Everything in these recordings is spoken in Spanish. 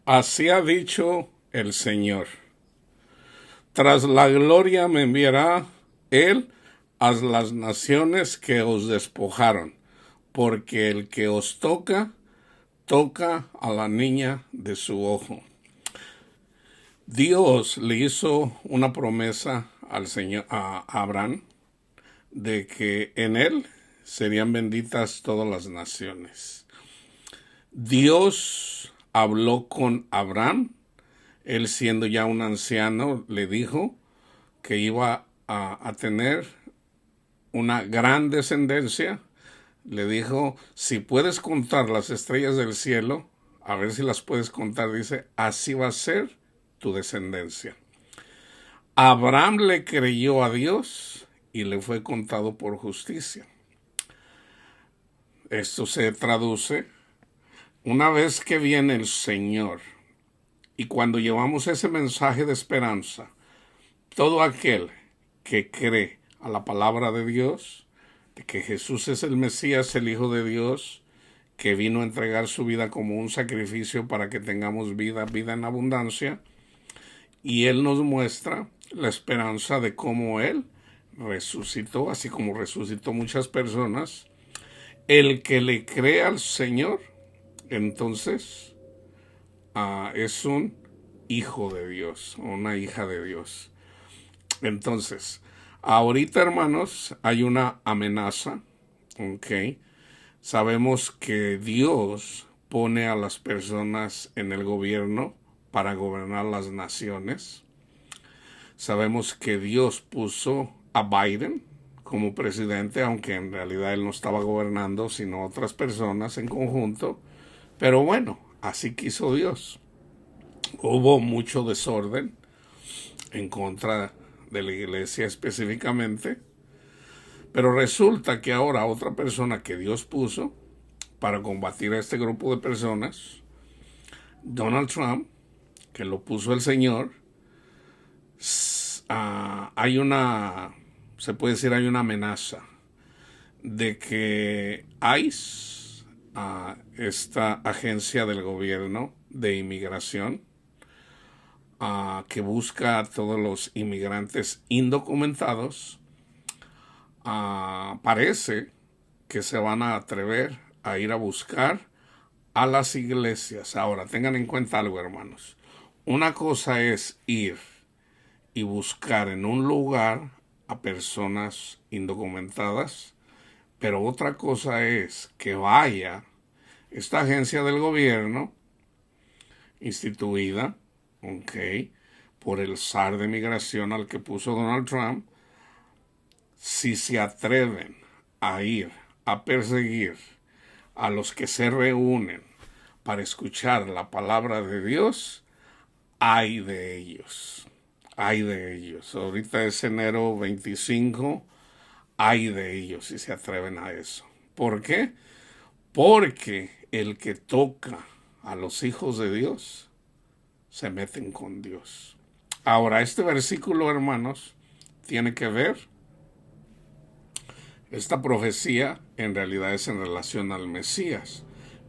Así ha dicho el Señor. Tras la gloria me enviará Él a las naciones que os despojaron, porque el que os toca, toca a la niña de su ojo. Dios le hizo una promesa al Señor, a Abraham, de que en él serían benditas todas las naciones. Dios habló con Abraham, él siendo ya un anciano, le dijo que iba a tener una gran descendencia. Le dijo, si puedes contar las estrellas del cielo, a ver si las puedes contar, dice, así va a ser tu descendencia. Abraham le creyó a Dios y le fue contado por justicia. Esto se traduce, una vez que viene el Señor y cuando llevamos ese mensaje de esperanza, todo aquel que cree a la palabra de Dios, de que Jesús es el Mesías, el Hijo de Dios, que vino a entregar su vida como un sacrificio para que tengamos vida en abundancia, y Él nos muestra la esperanza de cómo Él resucitó, así como resucitó muchas personas. El que le cree al Señor, entonces es un hijo de Dios, una hija de Dios. Entonces, ahorita, hermanos, hay una amenaza, ¿ok? Sabemos que Dios pone a las personas en el gobierno para gobernar las naciones. Sabemos que Dios puso a Biden como presidente, aunque en realidad él no estaba gobernando, sino otras personas en conjunto. Pero bueno, así quiso Dios. Hubo mucho desorden en contra de la iglesia específicamente, pero resulta que ahora otra persona que Dios puso para combatir a este grupo de personas, Donald Trump, que lo puso el Señor, hay una, se puede decir, hay una amenaza de que ICE, esta agencia del gobierno de inmigración, que busca a todos los inmigrantes indocumentados, parece que se van a atrever a ir a buscar a las iglesias. Ahora, tengan en cuenta algo, hermanos. Una cosa es ir y buscar en un lugar a personas indocumentadas, pero otra cosa es que vaya esta agencia del gobierno instituida, por el zar de migración al que puso Donald Trump, si se atreven a ir a perseguir a los que se reúnen para escuchar la palabra de Dios, ay de ellos. Ay de ellos. Ahorita es enero 25. Ay de ellos si se atreven a eso. ¿Por qué? Porque el que toca a los hijos de Dios se meten con Dios. Ahora, este versículo, hermanos, tiene que ver, esta profecía en realidad es en relación al Mesías,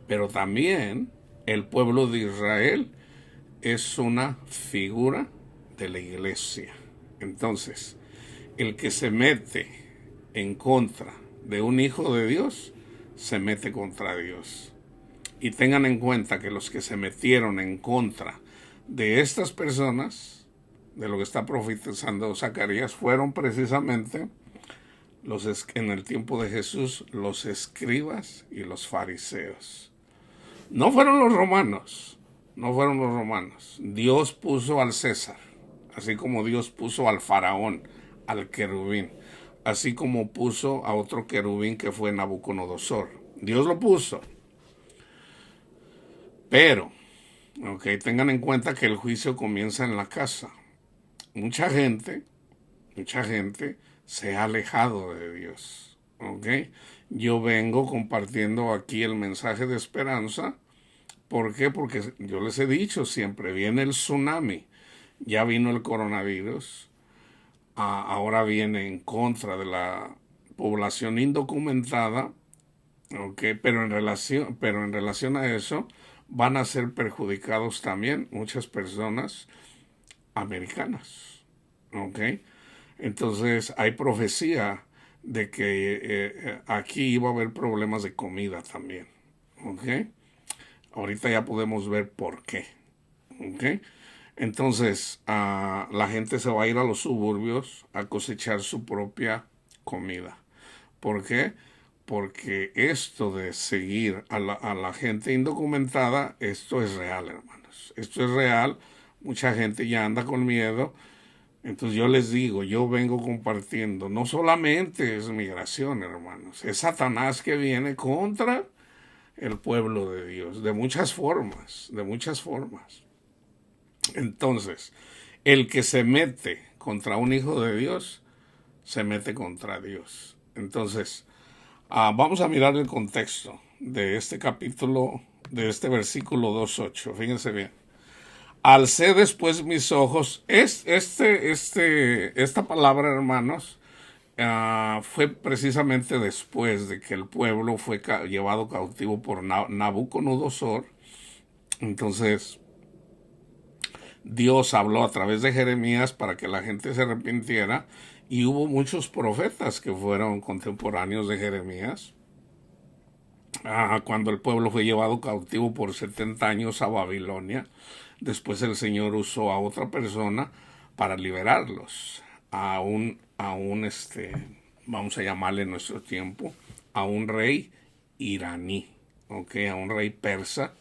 pero también el pueblo de Israel es una figura de la iglesia. Entonces, el que se mete en contra de un hijo de Dios, se mete contra Dios. Y tengan en cuenta que los que se metieron en contra de estas personas, de lo que está profetizando Zacarías, fueron precisamente en el tiempo de Jesús, los escribas y los fariseos. No fueron los romanos, no fueron los romanos. Dios puso al César, así como Dios puso al faraón, al querubín, así como puso a otro querubín que fue Nabucodonosor. Dios lo puso. Pero, tengan en cuenta que el juicio comienza en la casa. Mucha gente se ha alejado de Dios. Yo vengo compartiendo aquí el mensaje de esperanza. ¿Por qué? Porque yo les he dicho siempre, viene el tsunami, ya vino el coronavirus, ahora viene en contra de la población indocumentada, pero en relación a eso van a ser perjudicados también muchas personas americanas. ¿Ok? Entonces hay profecía de que aquí iba a haber problemas de comida también. ¿Ok? Ahorita ya podemos ver por qué. ¿Ok? Entonces la gente se va a ir a los suburbios a cosechar su propia comida. ¿Por qué? Porque esto de seguir a la gente indocumentada, esto es real, hermanos. Esto es real. Mucha gente ya anda con miedo. Entonces yo les digo, yo vengo compartiendo, no solamente es migración, hermanos, es Satanás que viene contra el pueblo de Dios, de muchas formas, de muchas formas. Entonces, el que se mete contra un hijo de Dios, se mete contra Dios. Entonces, vamos a mirar el contexto de este capítulo, de este versículo 2:8. Fíjense bien. Alcé después mis ojos. Esta palabra, hermanos, fue precisamente después de que el pueblo fue llevado cautivo por Nabucodonosor. Entonces, Dios habló a través de Jeremías para que la gente se arrepintiera, y hubo muchos profetas que fueron contemporáneos de Jeremías. Cuando el pueblo fue llevado cautivo por 70 años a Babilonia, después el Señor usó a otra persona para liberarlos, vamos a llamarle en nuestro tiempo, a un rey iraní, ¿okay? A un rey persa,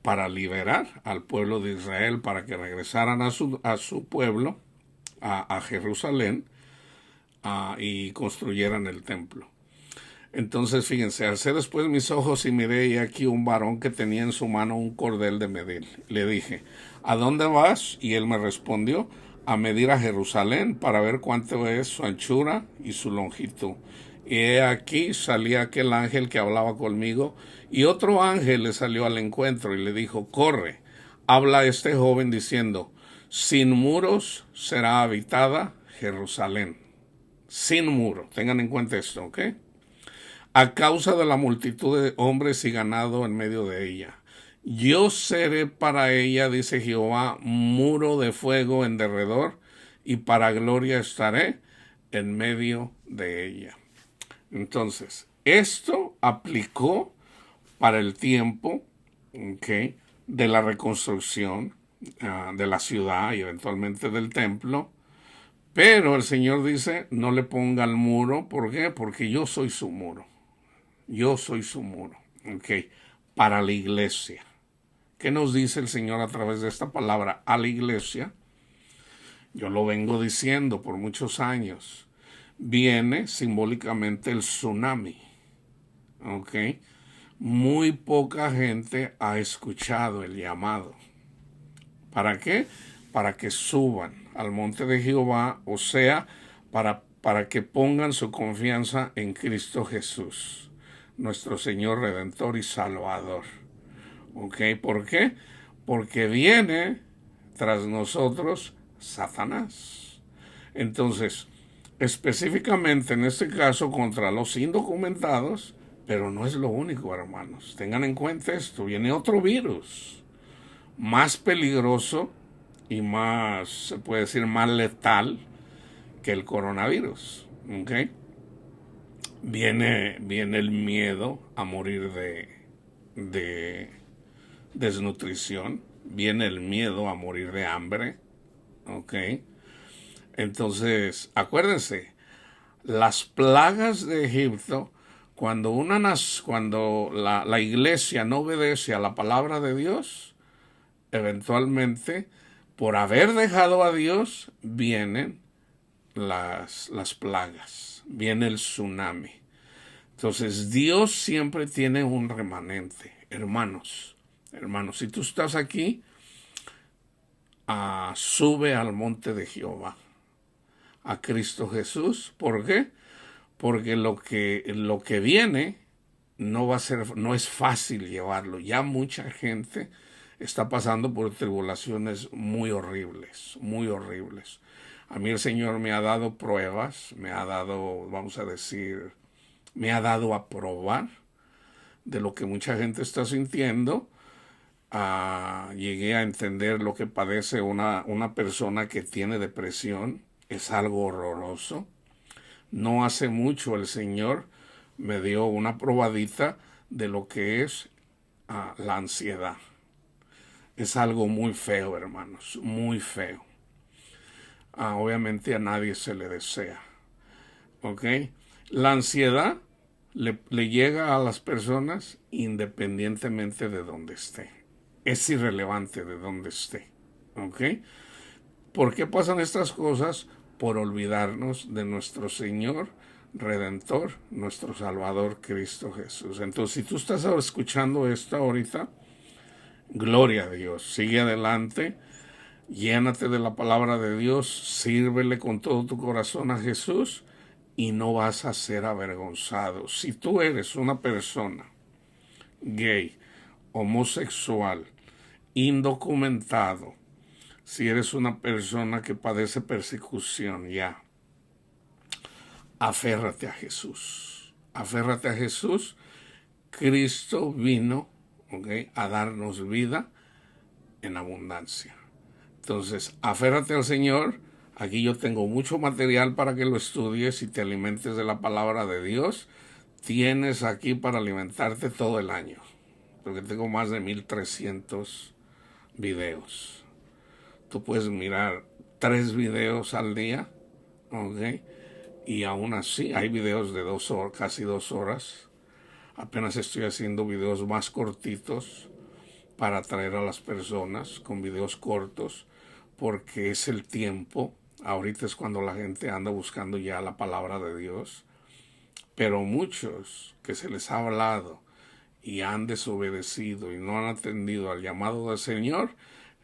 para liberar al pueblo de Israel, para que regresaran a su pueblo, a Jerusalén, y construyeran el templo. Entonces, fíjense, alcé después mis ojos y miré, y aquí un varón que tenía en su mano un cordel de medir. Le dije, ¿a dónde vas? Y él me respondió, a medir a Jerusalén para ver cuánto es su anchura y su longitud. Y he aquí salía aquel ángel que hablaba conmigo, y otro ángel le salió al encuentro y le dijo, corre, habla a este joven diciendo, sin muros será habitada Jerusalén. Sin muro, tengan en cuenta esto, ¿ok? A causa de la multitud de hombres y ganado en medio de ella. Yo seré para ella, dice Jehová, muro de fuego en derredor, y para gloria estaré en medio de ella. Entonces, esto aplicó para el tiempo, ¿okay?, de la reconstrucción de la ciudad y eventualmente del templo. Pero el Señor dice, no le ponga el muro. ¿Por qué? Porque yo soy su muro. Yo soy su muro. ¿Okay? Para la iglesia. ¿Qué nos dice el Señor a través de esta palabra a la iglesia? Yo lo vengo diciendo por muchos años. Viene simbólicamente el tsunami. ¿Ok? Muy poca gente ha escuchado el llamado. ¿Para qué? Para que suban al monte de Jehová, o sea, para que pongan su confianza en Cristo Jesús, nuestro Señor Redentor y Salvador. ¿Ok? ¿Por qué? Porque viene tras nosotros Satanás. Entonces, específicamente en este caso contra los indocumentados, pero no es lo único, hermanos. Tengan en cuenta esto, viene otro virus más peligroso y más, se puede decir, más letal que el coronavirus. ¿Okay? Viene el miedo a morir de desnutrición, viene el miedo a morir de hambre. ¿Okay? Entonces, acuérdense, las plagas de Egipto, cuando la iglesia no obedece a la palabra de Dios, eventualmente, por haber dejado a Dios, vienen las plagas, viene el tsunami. Entonces, Dios siempre tiene un remanente. Hermanos, si tú estás aquí, sube al monte de Jehová, a Cristo Jesús. ¿Por qué? Porque lo que viene no es fácil llevarlo. Ya mucha gente está pasando por tribulaciones muy horribles, muy horribles. A mí el Señor me ha dado pruebas, me ha dado, vamos a decir, me ha dado a probar de lo que mucha gente está sintiendo, llegué a entender lo que padece una persona que tiene depresión. Es algo horroroso. No hace mucho el Señor me dio una probadita de lo que es la ansiedad. Es algo muy feo, hermanos, muy feo. Obviamente a nadie se le desea. ¿Ok? La ansiedad le llega a las personas independientemente de donde esté. Es irrelevante de donde esté. ¿Ok? ¿Por qué pasan estas cosas? Por olvidarnos de nuestro Señor Redentor, nuestro Salvador Cristo Jesús. Entonces, si tú estás escuchando esto ahorita, gloria a Dios, sigue adelante, llénate de la palabra de Dios, sírvele con todo tu corazón a Jesús y no vas a ser avergonzado. Si tú eres una persona gay, homosexual, indocumentado, si eres una persona que padece persecución, ya, aférrate a Jesús. Aférrate a Jesús. Cristo vino, ¿okay?, a darnos vida en abundancia. Entonces, aférrate al Señor. Aquí yo tengo mucho material para que lo estudies y te alimentes de la palabra de Dios. Tienes aquí para alimentarte todo el año, porque tengo más de 1300 videos. Tú puedes mirar 3 videos al día, ¿ok? Y aún así hay videos de 2 horas, casi 2 horas. Apenas estoy haciendo videos más cortitos para atraer a las personas con videos cortos, porque es el tiempo. Ahorita es cuando la gente anda buscando ya la palabra de Dios. Pero muchos que se les ha hablado y han desobedecido y no han atendido al llamado del Señor,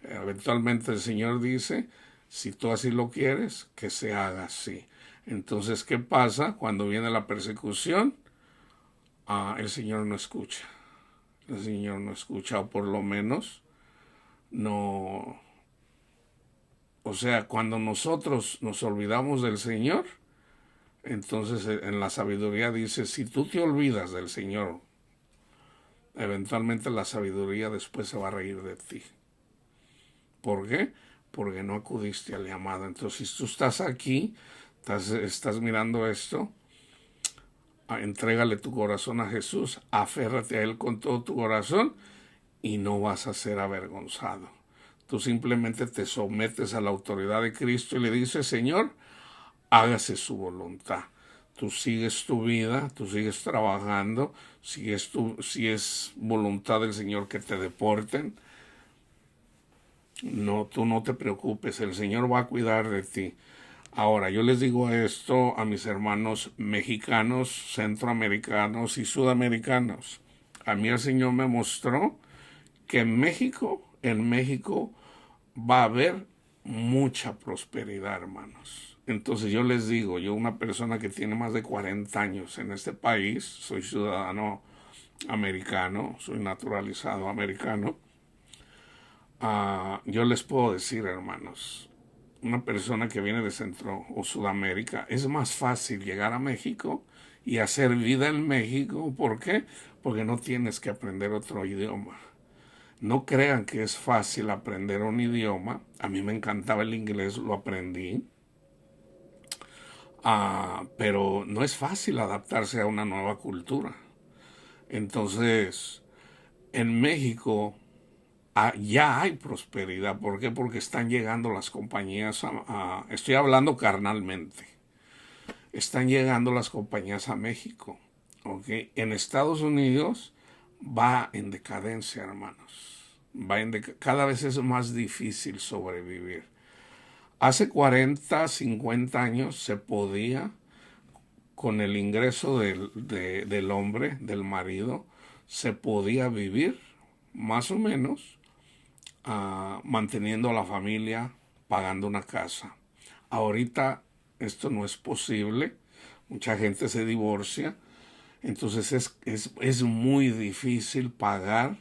eventualmente el Señor dice, si tú así lo quieres, que se haga así. Entonces, ¿qué pasa? Cuando viene la persecución, el Señor no escucha. El Señor no escucha, o por lo menos no. O sea, cuando nosotros nos olvidamos del Señor, entonces en la sabiduría dice, si tú te olvidas del Señor, eventualmente la sabiduría después se va a reír de ti. ¿Por qué? Porque no acudiste al llamado. Entonces, si tú estás aquí, estás mirando esto, entrégale tu corazón a Jesús, aférrate a Él con todo tu corazón y no vas a ser avergonzado. Tú simplemente te sometes a la autoridad de Cristo y le dices, Señor, hágase su voluntad. Tú sigues tu vida, tú sigues trabajando, si es voluntad del Señor que te deporten, no, tú no te preocupes, el Señor va a cuidar de ti. Ahora, yo les digo esto a mis hermanos mexicanos, centroamericanos y sudamericanos. A mí el Señor me mostró que en México va a haber mucha prosperidad, hermanos. Entonces yo les digo, yo una persona que tiene más de 40 años en este país, soy ciudadano americano, soy naturalizado americano, yo les puedo decir, hermanos, una persona que viene de Centro o Sudamérica, es más fácil llegar a México y hacer vida en México. ¿Por qué? Porque no tienes que aprender otro idioma. No crean que es fácil aprender un idioma. A mí me encantaba el inglés, lo aprendí. Pero no es fácil adaptarse a una nueva cultura. Entonces, en México ya hay prosperidad. ¿Por qué? Porque están llegando las compañías estoy hablando carnalmente. Están llegando las compañías a México. ¿Okay? En Estados Unidos va en decadencia, hermanos. Cada vez es más difícil sobrevivir. Hace 40, 50 años se podía, con el ingreso del hombre, del marido, se podía vivir más o menos manteniendo a la familia, pagando una casa. Ahorita esto no es posible, mucha gente se divorcia, entonces es muy difícil pagar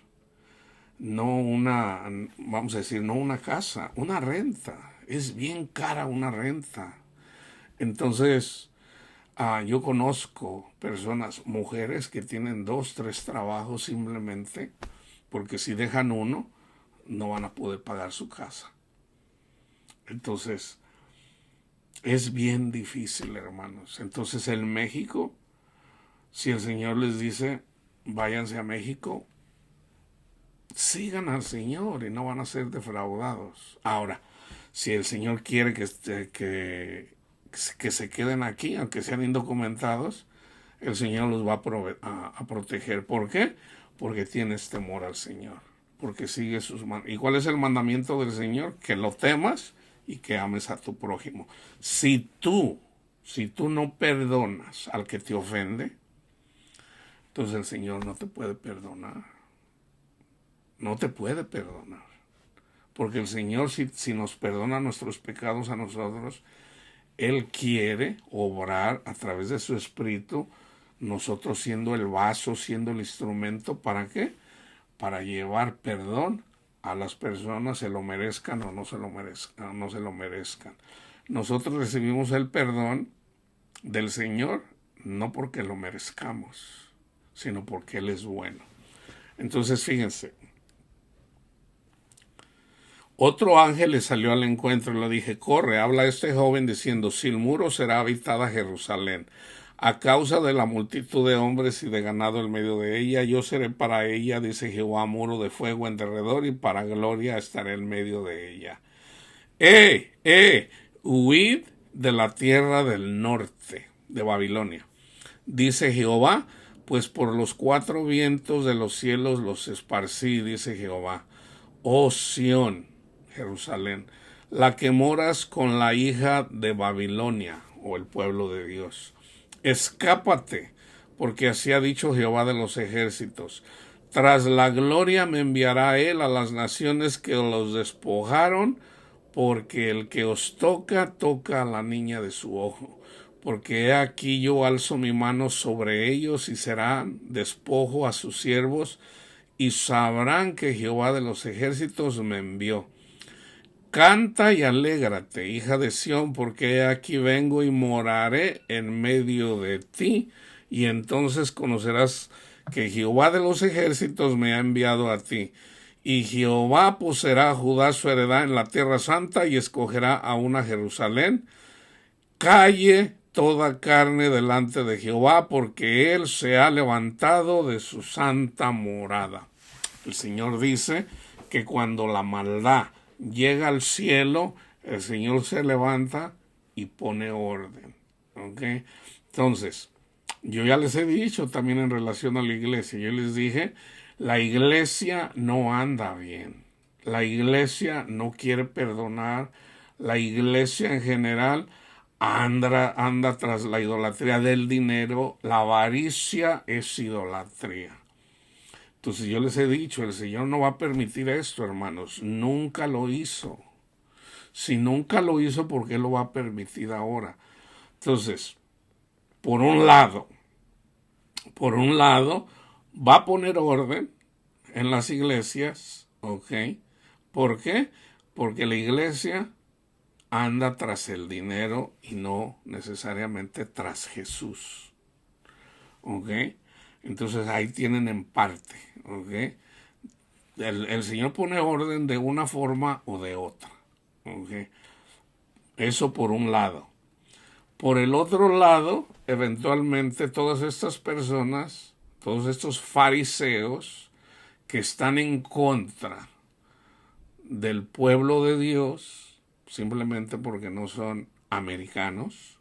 vamos a decir, no una casa, una renta. Es bien cara una renta. Entonces, yo conozco personas, mujeres que tienen 2, 3 trabajos simplemente, porque si dejan uno, no van a poder pagar su casa. Entonces, es bien difícil, hermanos. Entonces, en México, si el Señor les dice, váyanse a México, sigan al Señor y no van a ser defraudados. Ahora, si el Señor quiere que se queden aquí, aunque sean indocumentados, el Señor los va a proteger. ¿Por qué? Porque tienes temor al Señor. Porque sigue sus mandamientos. ¿Y cuál es el mandamiento del Señor? Que lo temas y que ames a tu prójimo. Si tú no perdonas al que te ofende, entonces el Señor no te puede perdonar. No te puede perdonar. Porque el Señor, si nos perdona nuestros pecados a nosotros, Él quiere obrar a través de su Espíritu, nosotros siendo el vaso, siendo el instrumento, ¿para qué? Para llevar perdón a las personas, se lo merezcan o no se lo merezcan. Nosotros recibimos el perdón del Señor no porque lo merezcamos, sino porque Él es bueno. Entonces, fíjense, otro ángel le salió al encuentro y le dije, corre, habla a este joven diciendo, sin muro será habitada Jerusalén. A causa de la multitud de hombres y de ganado en medio de ella, yo seré para ella, dice Jehová, muro de fuego en derredor, y para gloria estaré en medio de ella. Huid de la tierra del norte, de Babilonia. Dice Jehová, pues por los cuatro vientos de los cielos los esparcí, dice Jehová. Oh Sión, Jerusalén, la que moras con la hija de Babilonia, o el pueblo de Dios. Escápate, porque así ha dicho Jehová de los ejércitos. Tras la gloria me enviará él a las naciones que los despojaron, porque el que os toca, toca a la niña de su ojo. Porque he aquí yo alzo mi mano sobre ellos y serán despojo a sus siervos, y sabrán que Jehová de los ejércitos me envió. Canta y alégrate, hija de Sión, porque aquí vengo y moraré en medio de ti, y entonces conocerás que Jehová de los ejércitos me ha enviado a ti. Y Jehová poseerá a Judá su heredad en la tierra santa, y escogerá a una Jerusalén. Calle toda carne delante de Jehová, porque él se ha levantado de su santa morada. El Señor dice que cuando la maldad llega al cielo, el Señor se levanta y pone orden. ¿Ok? Entonces, yo ya les he dicho también en relación a la iglesia, yo les dije, la iglesia no anda bien. La iglesia no quiere perdonar. La iglesia en general anda tras la idolatría del dinero. La avaricia es idolatría. Entonces yo les he dicho, el Señor no va a permitir esto, hermanos. Nunca lo hizo. Si nunca lo hizo, ¿por qué lo va a permitir ahora? Entonces, por un lado, va a poner orden en las iglesias, ¿ok? ¿Por qué? Porque la iglesia anda tras el dinero y no necesariamente tras Jesús, ¿ok? Entonces ahí tienen en parte, ¿ok? El Señor pone orden de una forma o de otra, ¿ok? Eso por un lado. Por el otro lado, eventualmente todas estas personas, todos estos fariseos que están en contra del pueblo de Dios, simplemente porque no son americanos,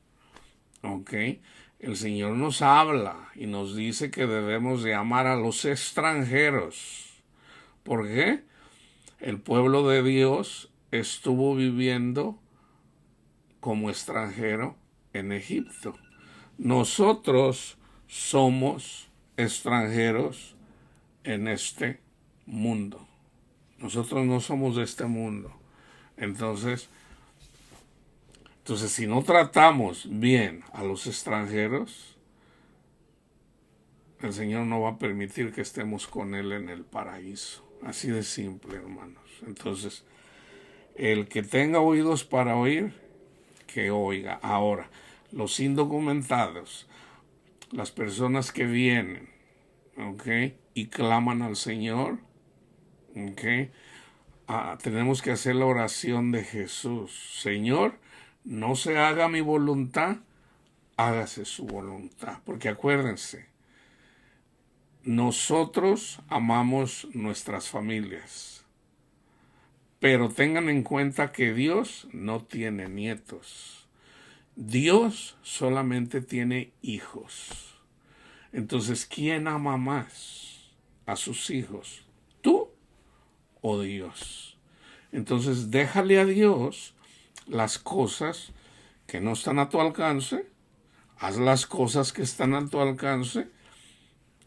¿ok? El Señor nos habla y nos dice que debemos de amar a los extranjeros. ¿Por qué? El pueblo de Dios estuvo viviendo como extranjero en Egipto. Nosotros somos extranjeros en este mundo. Nosotros no somos de este mundo. Entonces, si no tratamos bien a los extranjeros, el Señor no va a permitir que estemos con Él en el paraíso. Así de simple, hermanos. Entonces, el que tenga oídos para oír, que oiga. Ahora, los indocumentados, las personas que vienen, ¿ok? Y claman al Señor, ¿ok? tenemos que hacer la oración de Jesús. Señor, no se haga mi voluntad, hágase su voluntad. Porque acuérdense, nosotros amamos nuestras familias, pero tengan en cuenta que Dios no tiene nietos. Dios solamente tiene hijos. Entonces, ¿quién ama más a sus hijos? ¿Tú o Dios? Entonces, déjale a Dios las cosas que no están a tu alcance, haz las cosas que están a tu alcance,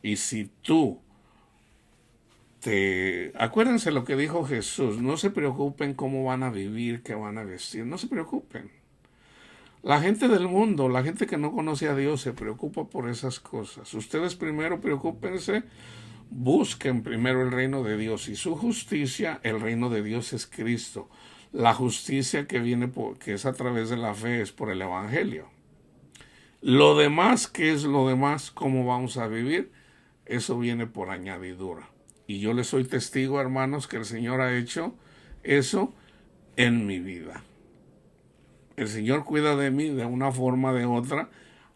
y si tú acuérdense lo que dijo Jesús, no se preocupen cómo van a vivir, qué van a vestir, no se preocupen. La gente del mundo, la gente que no conoce a Dios se preocupa por esas cosas. Ustedes primero preocúpense, busquen primero el reino de Dios y su justicia. El reino de Dios es Cristo. La justicia que viene que es a través de la fe, es por el Evangelio. Lo demás, ¿qué es lo demás? ¿Cómo vamos a vivir? Eso viene por añadidura. Y yo les soy testigo, hermanos, que el Señor ha hecho eso en mi vida. El Señor cuida de mí de una forma o de otra.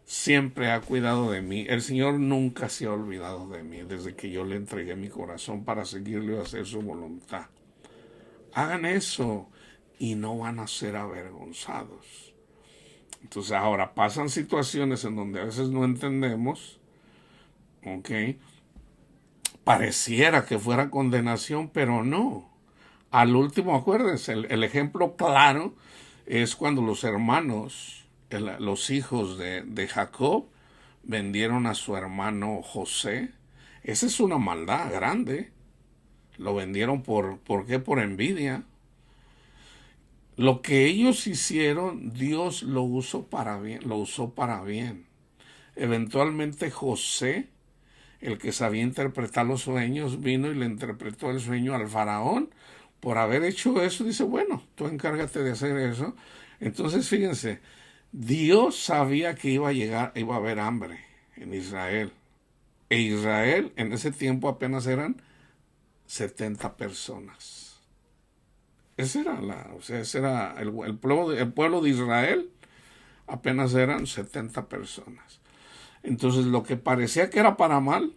Siempre ha cuidado de mí. El Señor nunca se ha olvidado de mí desde que yo le entregué mi corazón para seguirle y hacer su voluntad. Hagan eso y no van a ser avergonzados. Entonces ahora pasan situaciones en donde a veces no entendemos, ¿ok? Pareciera que fuera condenación, pero no. Al último, acuérdense, el ejemplo claro es cuando los hermanos, los hijos de Jacob, vendieron a su hermano José. Esa es una maldad grande. Lo vendieron ¿por qué? Por envidia. Lo que ellos hicieron, Dios lo usó para bien. Eventualmente José, el que sabía interpretar los sueños, vino y le interpretó el sueño al faraón. Por haber hecho eso, dice, bueno, tú encárgate de hacer eso. Entonces, fíjense, Dios sabía que iba a haber hambre en Israel. E Israel en ese tiempo apenas eran 70 personas. Ese era el pueblo de Israel, apenas eran 70 personas. Entonces lo que parecía que era para mal,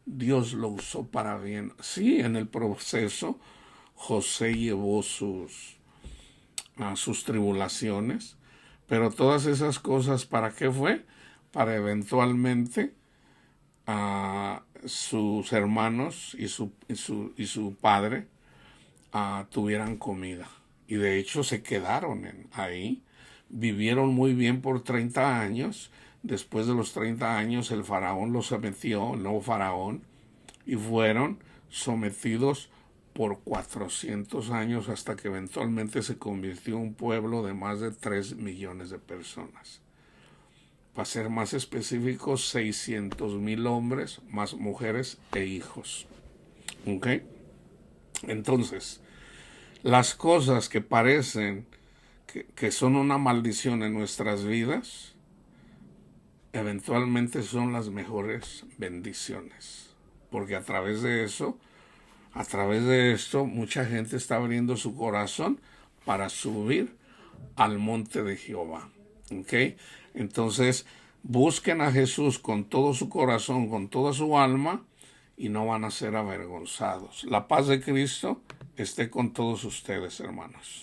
Dios lo usó para bien. Sí, en el proceso José llevó sus tribulaciones, pero todas esas cosas, ¿para qué fue? Para eventualmente sus hermanos y su padre tuvieran comida. Y de hecho se quedaron ahí, vivieron muy bien por 30 años. Después de los 30 años el faraón los sometió, el nuevo faraón, y fueron sometidos por 400 años hasta que eventualmente se convirtió en un pueblo de más de 3 millones de personas. Para ser más específicos, 600,000 hombres, más mujeres e hijos. ¿Ok? Entonces, las cosas que parecen que son una maldición en nuestras vidas, eventualmente son las mejores bendiciones. Porque a través de esto, mucha gente está abriendo su corazón para subir al monte de Jehová. ¿Ok? Entonces, busquen a Jesús con todo su corazón, con toda su alma, y no van a ser avergonzados. La paz de Cristo esté con todos ustedes, hermanos.